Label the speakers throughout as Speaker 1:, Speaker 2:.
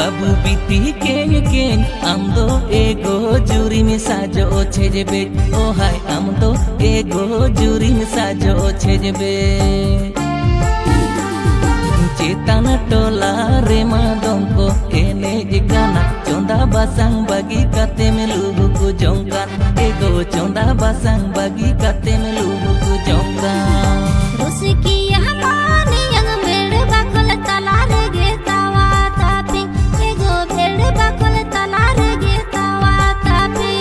Speaker 1: बाबू बीती के आमदो एगो जुरी में साजो छेजबे ओ हाय आमदो एगो जुरी में साजो छेजबे चेतन टोला रे मादम को एनेज गाना चोंदा बासांग बागी काते में लुहु को जोंकान एगो चोंदा बासांग बागी काते में लुहु को जोंकान
Speaker 2: रोसकी हमानी यंग मेड़ बाखल तलार गे तावा तापी एगो भेड़ बाखल तलार गे तावा तापी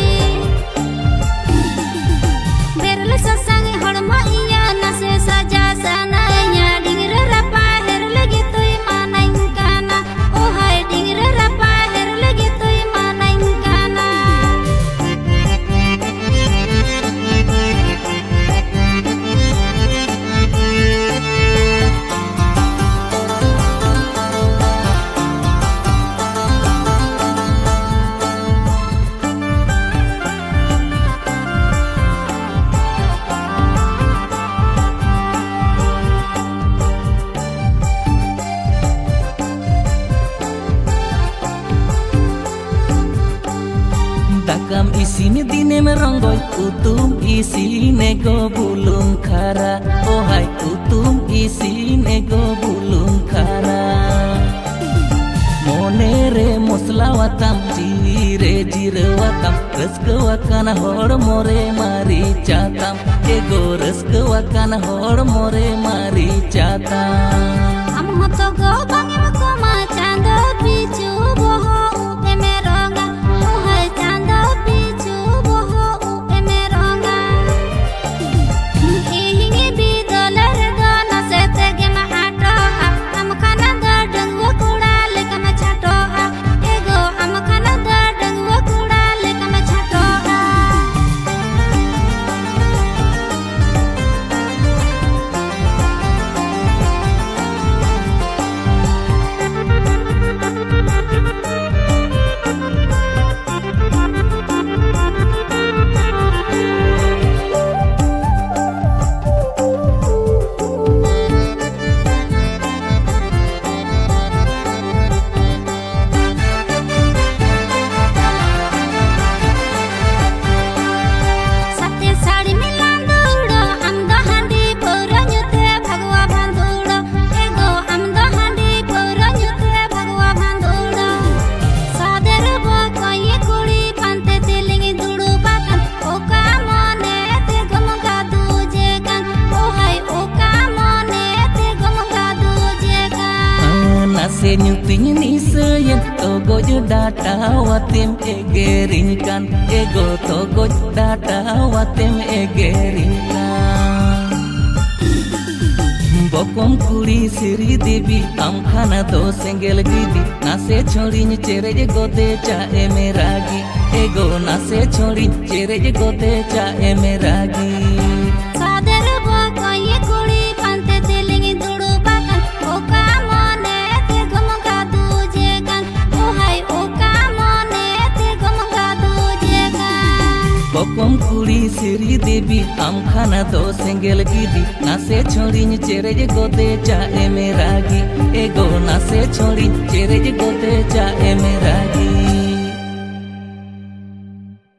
Speaker 2: बेरल ससंग हड़मा इया नसे सजा सनाया डिंगर रपा हेर लगे तोय मानाइन काना ओ हाय डिंगर रपा हेर लगे तोय मानाइन काना
Speaker 1: दाकाम इसिन दिने में रंगोय उतुम इसिने गो बुलुम खारा ओ हाय उतुम इसिने गो बुलुम खारा मोने रे मसला वाताम जीरे जीरे वाताम रस्क वाकान होड़ मोरे मारी चाताम एगो रस्क वाकान होड़ मोरे मारी चाताम
Speaker 2: हम तो गो बांगे मको मा चांदो पीछू बोहो ऊपे में रंगा ओ हाय चांदो पीछू बोहो ऊपे में रंगा एहिंगे भी डॉलर गाना से तेगे मा आटो हम खाना दा डंगो कुड़ा ले कम छाटो एगो हम खाना दा डंगो कुड़ा ले कम छाटो
Speaker 1: se nyuting ni seyen togoj data watim egerinkan ego togoj data watim egerinkan bokom kuri siri devi am khana do sengel gidi nase chhori chere gode cha emeragi ego nase chhori chere gode cha emeragi
Speaker 2: सादर बो कोई कुड़ी पंते दिलिंगी दुड़ू बाकन ओका मोने ते गमगा दूजे गन ओ हाय ओका मोने ते गमगा दूजे गन
Speaker 1: bokom kuri siri devi am khana do sengel gidi nase chhori chere gode cha emeragi ego nase chhori chere gode cha emeragi